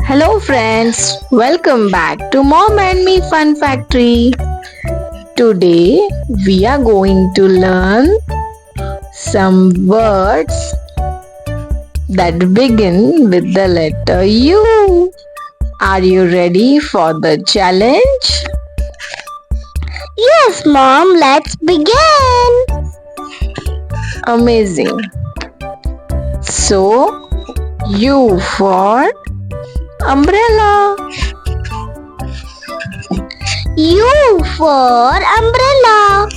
Hello friends, welcome back to Mom and Me Fun Factory. Today we are going to learn some words that begin with the letter U. Are you ready for the challenge? Yes, Mom, let's begin. Amazing. So, U for umbrella. U for umbrella.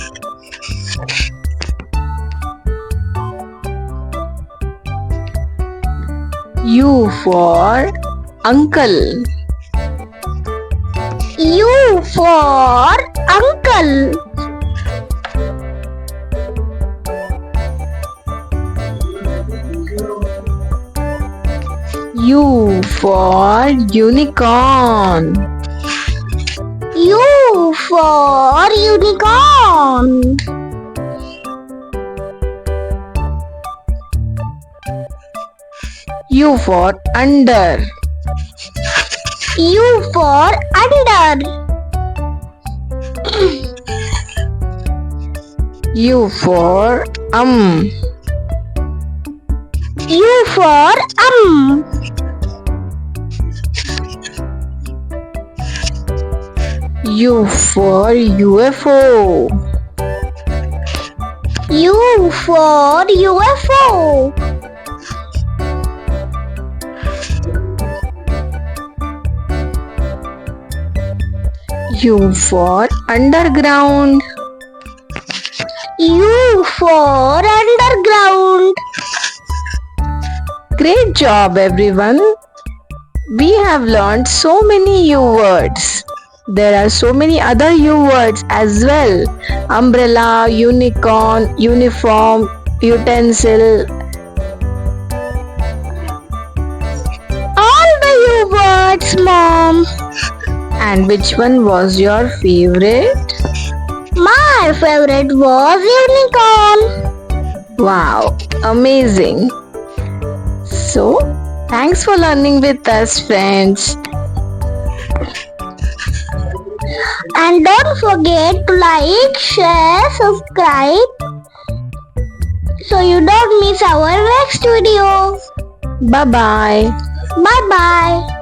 U for uncle. U for uncle. U for unicorn. U for unicorn. U for under. U for under. U for U for U for UFO. U for UFO. U for underground. U for underground. Great job everyone. We have learned so many U words. There are so many other U words as well. Umbrella, unicorn, uniform, utensil. All the U words, Mom. And which one was your favorite? My favorite was unicorn. Wow, amazing. So, thanks for learning with us, friends. And don't forget to like, share, subscribe so you don't miss our next video. Bye bye. Bye bye.